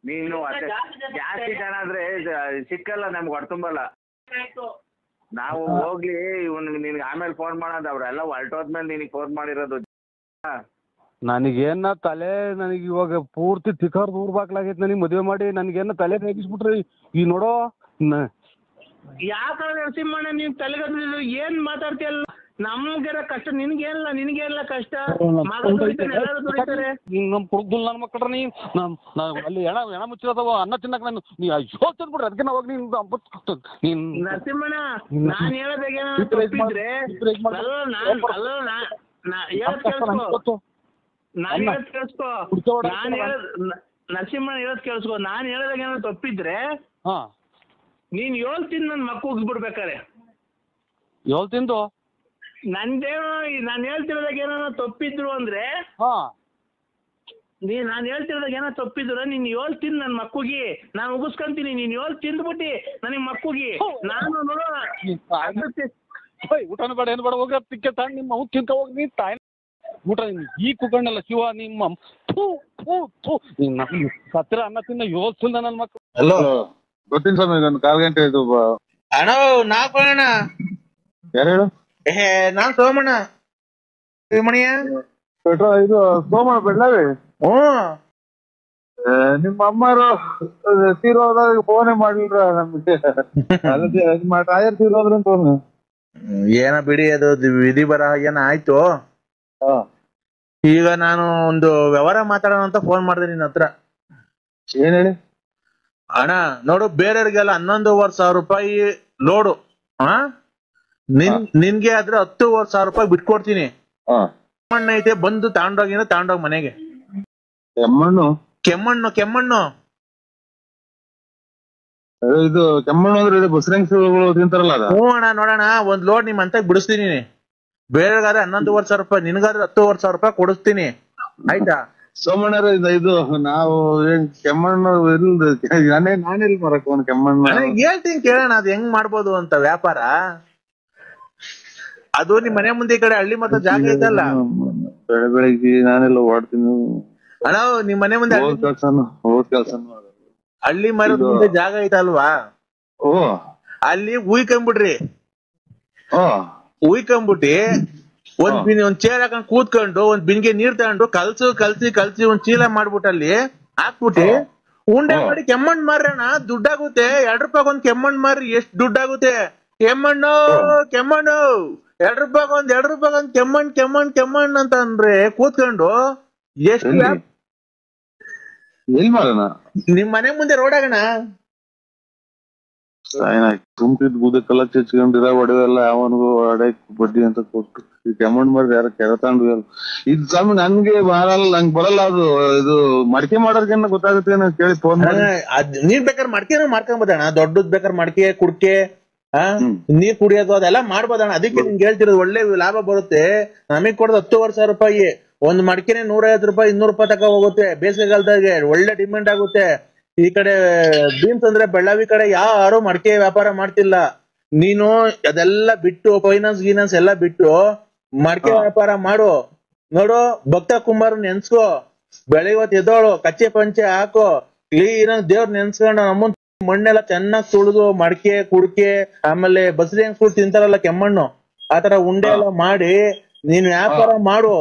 E: ನೀನು ಜಾಸ್ತಿ ಜನ ಆದ್ರೆ ಸಿಕ್ಕಲ್ಲ, ನಮ್ಗೆ ಹೊಡ್ತುಂಬಲ್ಲ. ನಾವು ಹೋಗ್ಲಿ ನಿನ್ಗೆ ಆಮೇಲೆ ಫೋನ್ ಮಾಡೋದು, ಅವ್ರೆಲ್ಲ ಹೊರಟೋದ್ಮೇಲೆ ನಿನಗೆ ಫೋನ್ ಮಾಡಿರೋದು.
C: ನನಗೇನ ತಲೆ, ನನಗೆ ಇವಾಗ ಪೂರ್ತಿ ತಿಕ್ಕರ್ ದೂರ್ ಬಾಕ್ಲಾಗೈತೆ. ನನಗೆ ಮದುವೆ ಮಾಡಿ ನನಗೇನ ತಲೆ ರೇಗಿಸ್ಬಿಟ್ರಿ. ಈ ನೋಡೋ
E: ಯಾಕಂದ್ರೆ ನರಸಿಂಹಣ್ಣ ನೀನ್ ತಲೆಗದ್ದು ಏನ್ ಮಾತಾಡ್ತೀಯಲ್ಲ, ನಮ್ಗೆಲ್ಲ ಕಷ್ಟ ನಿನ್ಗೇನಿಲ್ಲ ಕಷ್ಟ. ಮಗ ದುಡಿತಾನೆ, ಎಲ್ಲರೂ ದುಡಿತಾರೆ.
C: ನಮ್ ಕುಡ್ದುಲ್ ನನ್ ಮಕ್ಕಳ್ರ ನೀ ಅಲ್ಲಿ ಹೆಣ ಮುಚ್ಚಿರೋದವ ಅನ್ನ ತಿನ್ನಕ್ ನಾನು ನೀ ಅಯ್ಯೋ ತಂದ್ಬಿಡ್ರಿ ಅದಕ್ಕೆ ನಾವು ನೀನ್
E: ನರಸಿಂಹಣ್ಣ, ನಾನ್ ಹೇಳೋದಾಗೇನ ತಪ್ಪಿದ್ರೆ ನರಸಿಂಹಣ್ಣ ಹೇಳೋದ್ ಕೇಳಿಸ್ಕೊ. ನಾನ್ ಹೇಳೋದಾಗ ತಪ್ಪಿದ್ರೆ ನೀನ್ 7 ತಿಂದು ನನ್ ಮಕ್ಕ ಹೋಗ್ಬಿಡ್ಬೇಕಾರೆ
C: 7 ತಿಂದು
E: ನಂದೇನೋ ನಾನು ಹೇಳ್ತಿರೋದಾಗ ಏನೋ ತಪ್ಪಿದ್ರು ಅಂದ್ರೆ ನಾನು ಹೇಳ್ತಿರೋದಾಗ ಏನೋ ತಪ್ಪಿದ್ರು ನೀನ್ 7 ತಿಂದು ನನ್ ಮಕ್ಕಳಿಗೆ ನಾನು ಉಗಿಸ್ಕೊಂತೀನಿ. ನೀನ್ 7 ತಿಂದ್ಬಿಟ್ಟಿ ನನಗ್ ಮಕ್ಕಳಿಗೆ ನಾನು ನೋಡೋ
C: ಊಟನೂ ಬೇಡ ಏನು ಬೇಡ ಹೋಗ ತಿಕ್ಕೆ ತಾಂಡ್ ನಿಮ್ಮ ಅವ್ನು ತಿನ್ಕ ಹೋಗಿ ನೀ ತಾಯಿ ಊಟ ಈ ಕುಕ್ಕಣ್ಣಲ್ಲ ಶಿವ ನಿಮ್ಮ ಸತ್ತಿರ ಅನ್ನ ತಿನ್ನ 7 ತಿಂದ ನನ್ನ ಮಕ್ಕಳು.
B: ಹಲೋ ಗೊತ್ತಿನ ಸ್ವಾಮಿ, ನನ್ನ 4 ಗಂಟೆ ಇದು
A: ಅಣ್ಣ ನಾಲ್ಕಣ್ಣ.
B: ಯಾರು ಹೇಳು?
A: ನಾನ್ ಸೋಮಣ್ಣ ಮಣಿಯ
B: ಇದು ಸೋಮಣ್ಣ ಬೆಳ್ಳಾವಿ. ನಿಮ್ಮ ಅಮ್ಮರು ತೀರೋದಾಗ ಫೋನೇ ಮಾಡ್ಲಿಲ್ಲ ನಮ್ಗೆ. ಟೈರ್ ತೀರೋದ್ರ ಅಂತ
A: ಏನ ಬಿಡಿ, ಅದು ವಿಧಿ ಬರ ಏನ ಆಯ್ತು. ಈಗ ನಾನು ಒಂದು ವ್ಯವಹಾರ ಮಾತಾಡೋಣ ಅಂತ ಫೋನ್ ಮಾಡಿದೆ ನಿನ್ನ ಹತ್ರ.
B: ಏನ್ ಹೇಳಿ?
A: ಅಣ್ಣ ನೋಡು, ಬೇರೆಯವ್ರಿಗೆಲ್ಲ 11,500 ರೂಪಾಯಿ ಲೋಡು. ನಿನ್ಗೆ ಆದ್ರೆ 10,500 ರೂಪಾಯಿ ಬಿಟ್ಕೊಡ್ತೀನಿ. ಕೆಮ್ಮಣ್ಣು ಐತೆ, ಬಂದು ತಗೊಂಡೋಗ್ ಮನೆಗೆ. ಕೆಮ್ಮಣ್ಣು
B: ಇದು ಕೆಮ್ಮಣ್ಣು ಅಂದ್ರೆ ಇದು ಬಸರಂಗಗಳು ತಿಂತಾರಲ್ಲ ಅದ?
A: ಹ್ಞೂ ಅಣ್ಣ, ನೋಡೋಣ ಒಂದ್ ಲೋಡ್ ನಿಮ್ ಅಂತ ಬಿಡಿಸ್ತೀನಿ. ಬೇರೆಗಾದ್ರೆ 11,500 ರೂಪಾಯಿ, ನಿನ್ಗಾದ್ರೆ 10,500 ರೂಪಾಯಿ ಕೊಡಿಸ್ತೀನಿ, ಆಯ್ತಾ?
B: ಸೋಮಣ್ಣರ ಇದು ನಾವು ಕೆಮ್ಮಣ್ಣು ನಾನೆಲ್ಲಿ ಮರಕ್ ಒಂದು ಕೆಮ್ಮಣ್ಣು
A: ಹೇಳ್ತೀನಿ ಕೇಳೋಣ, ಅದ್ ಹೆಂಗ್ ಮಾಡ್ಬೋದು ಅಂತ ವ್ಯಾಪಾರ. ಅದು ನಿಮ್ ಮನೆ ಮುಂದೆ ಈ ಕಡೆ ಹಳ್ಳಿ ಮತ್ತೆ ಜಾಗ ಐತಲ್ಲ,
B: ಬೆಳಗ್ಗೆ ನಾನೆಲ್ಲ ಓಡ್ತೀನಿ.
A: ಅಣ್ಣ ನಿಮ್ ಮನೆ ಮುಂದೆ
B: ಕೆಲ್ಸ
A: ಹಳ್ಳಿ ಮರದ ಮುಂದೆ ಜಾಗ ಐತಲ್ವಾ, ಅಲ್ಲಿ ಉಯ್ಕೊಂಬಿಡ್ರಿ. ಉಯ್ಕೊಂಬಿಟ್ಟಿ ಒಂದ್ ಚೇರ್ ಹಾಕೊಂಡ್ ಕೂತ್ಕೊಂಡು ಒಂದ್ ಬಿನ್ಗೆ ನೀರ್ ತಗೊಂಡು ಕಲ್ಸಿ ಒಂದ್ ಚೀಲ ಮಾಡ್ಬಿಟ್ಟು ಅಲ್ಲಿ ಹಾಕ್ಬಿಟ್ಟಿ ಉಂಡೆ ಮಾಡಿ ಕೆಮ್ಮಣ್ಣು ಮಾರ್ರಣ, ದುಡ್ಡಾಗುತ್ತೆ. 2 ರೂಪಾಯಿ ಒಂದ್ ಕೆಮ್ಮಣ್ಣು ಮಾರ್ರಿ, ಎಷ್ಟ್ ದುಡ್ಡಾಗುತ್ತೆ? ಕೆಮ್ಮಣ್ಣು 2 ರೂಪಾಯಿ ಒಂದ್ ಕೆಮ್ಮಣ್ಣು ಅಂತ ಅಂದ್ರೆ ಕೂತ್ಕೊಂಡು ಎಷ್ಟು
B: ಎಲ್ಲಿ ಮಾಡೋಣ?
A: ನಿಮ್ ಮನೆ ಮುಂದೆ ರೋಡ್ ಆಗಣ.
B: ತುಂಬಿದ್ ಬೂದೆ ಕಲ್ಲ ಚಚ್ಕೊಂಡಿರ ಒಡೆವೆಲ್ಲ ಅವನಿಗೂ ಅಡಕ್ ಬಡ್ಡಿ ಅಂತ ಕೊಟ್ಟು ಕೆಮ್ಮಣ್ಣು ಮಾರ್ರಿ ಯಾರ ಕೆರತಾಂಡ್ವಿ ಅಲ್ಲ. ಇದು ಸ್ವಾಮಿ ನನ್ಗೆ ನಂಗೆ ಬರಲ್ಲ ಅದು. ಇದು ಮಡಿಕೆ ಮಾಡೋರ್ಗೇನ ಗೊತ್ತಾಗುತ್ತೆ ಕೇಳಿ ಫೋನ್ ಮಾಡಿ.
A: ನೀರ್ ಬೇಕಾದ್ರೆ ಮಡಿಕೆನೂ ಮಾಡ್ಕೊಂಬೋದಣ್ಣ, ದೊಡ್ಡದ್ ಬೇಕಾದ್ರೆ ಮಡಿಕೆ ಕುಡ್ಕೆ ನೀರ್ ಕುಡಿಯೋದು ಅದೆಲ್ಲ ಮಾಡ್ಬೋದಣ್ಣ. ಅದಕ್ಕೆ ನಿಮ್ಗೆ ಹೇಳ್ತಿರೋದು, ಒಳ್ಳೆ ಲಾಭ ಬರುತ್ತೆ. ನಮಗ್ ಕೊಡೋದು 10,500 ರೂಪಾಯಿ. ಒಂದ್ ಮಡಿಕೆನೆ 150 ರೂಪಾಯಿ 200 ರೂಪಾಯಿ ತಕ ಹೋಗುತ್ತೆ. ಬೇಸಿಗೆಗಾಲದಾಗೆ ಒಳ್ಳೆ ಡಿಮ್ಯಾಂಡ್ ಆಗುತ್ತೆ. ಈ ಕಡೆ ಬೀಮ್ಸ್ ಅಂದ್ರೆ ಬೆಳ್ಳಾವಿ ಕಡೆ ಯಾರು ಮಡಿಕೆ ವ್ಯಾಪಾರ ಮಾಡ್ತಿಲ್ಲ. ನೀನು ಅದೆಲ್ಲ ಬಿಟ್ಟು ಫೈನಾನ್ಸ್ ಎಲ್ಲ ಬಿಟ್ಟು ಮಡಿಕೆ ವ್ಯಾಪಾರ ಮಾಡು. ನೋಡು, ಭಕ್ತ ಕುಮಾರ್ ನೆನ್ಸ್ಕೋ, ಬೆಳಿವತ್ ಎದೋಳು, ಕಚ್ಚೆ ಪಂಚೆ ಹಾಕೋ, ಕ್ಲೀನ್ ಆಗಿ ದೇವ್ರ ನೆನ್ಸ್ಕೊಂಡು ಅಮ್ಮನ್ ಮಣ್ಣೆಲ್ಲ ಚೆನ್ನಾಗ್ ತುಳಿದು ಮಡಿಕೆ ಕುಡ್ಕೆ ಆಮೇಲೆ ಬಸರಿ ಹೆಂಗ್ ತಿಂತಾರಲ್ಲ ಕೆಮ್ಮಣ್ಣು, ಆತರ ಉಂಡೆ ಎಲ್ಲ ಮಾಡಿ ನೀನ್ ವ್ಯಾಪಾರ ಮಾಡು.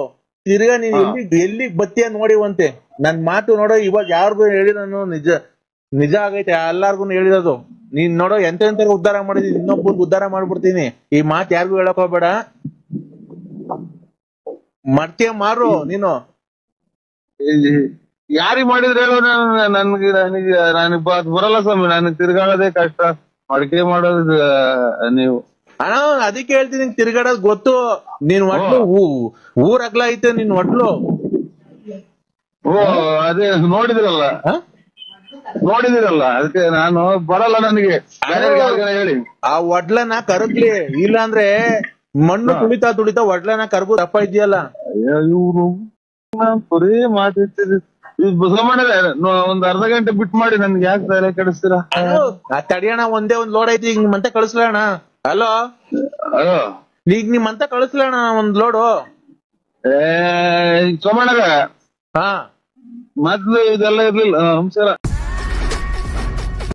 A: ತಿರ್ಗಾ ನೀನ್ ಎಲ್ಲಿಗ್ ಬತ್ತೀಯ ನೋಡಿವಂತೆ. ನನ್ ಮಾತು ನೋಡೋ, ಇವಾಗ ಯಾರಿಗೂ ಹೇಳಿ ನಾನು ನಿಜ ಆಗೈತೆ, ಎಲ್ಲಾರ್ಗು ಹೇಳಿರೋದು. ನೀನ್ ನೋಡೋ ಎಂತ ಉದ್ಧಾರ ಮಾಡಿದೀನಿ, ಇನ್ನೊಬ್ಬರಿಗೆ ಉದ್ಧಾರ ಮಾಡ್ಬಿಡ್ತೀನಿ. ಈ ಮಾತು ಯಾರಿಗೂ ಹೇಳಕ್ ಹೋಗ್ಬೇಡ. ಮಡ್ಕೆ ಮಾರು ನೀನು.
B: ಯಾರಿಗ್ ಮಾಡಿದ್ರೆ ಹೇಳೋ? ನನಗ್ ಬರಲ್ಲ ಸ್ವಾಮಿ, ನನಗ್ ತಿರ್ಗಾಡೋದೇ ಕಷ್ಟ. ಮಡಿಕೆ ಮಾಡೋದು ನೀವು
A: ಅಣ್ಣ, ಅದಕ್ಕೆ ಹೇಳ್ತೀನಿ, ತಿರ್ಗಾಡೋದ್ ಗೊತ್ತು. ನೀನ್ ಒಟ್ಲು ಊರ್ ಅಗ್ಲ ಐತೆ ನಿನ್ ಒಟ್ಲು.
B: ಅದೇ ನೋಡಿದಿರಲ್ಲ, ಅದಕ್ಕೆ ನಾನು ಬರಲ್ಲ. ನನಗೆ ಹೇಳಿ
A: ಆ ಒಡ್ಲನ ಕರಗ್ಲಿ, ಇಲ್ಲಾಂದ್ರೆ ಮಣ್ಣು ತುಳಿತಾ ಒಡ್ಲನ ಕರ್ಗು ದಪ್ಪ ಇದೆಯಲ್ಲ.
B: ಇವ್ರು ಬರೀ ಮಾತಿರ್ತೀರಿ. ಒಂದ್ ಅರ್ಧ ಗಂಟೆ ಬಿಟ್ ಮಾಡಿ ನನ್ಗೆ ಯಾಕೆ ತಲೆ ಕೆಡಿಸ್ತೀರಾ?
A: ತಡಿಯೋಣ, ಒಂದೇ ಒಂದ್ ಲೋಡ್ ಐತಿ, ಈಗ ನಿಮ್ಮಂತ ಕಳಿಸ್ಲಣ್ಣ. ಹಲೋ, ಈಗ ನಿಮ್ಮಂತ ಕಳಿಸ್ಲಣ್ಣ ಒಂದ್ ಲೋಡು.
B: ಸೋಮಣ್ಣಗ
A: ಹಾ,
B: ಮೊದ್ಲು ಇದೆಲ್ಲ ಇರ್ಲಿಲ್ಲ. ನಮಸ್ಕಾರ.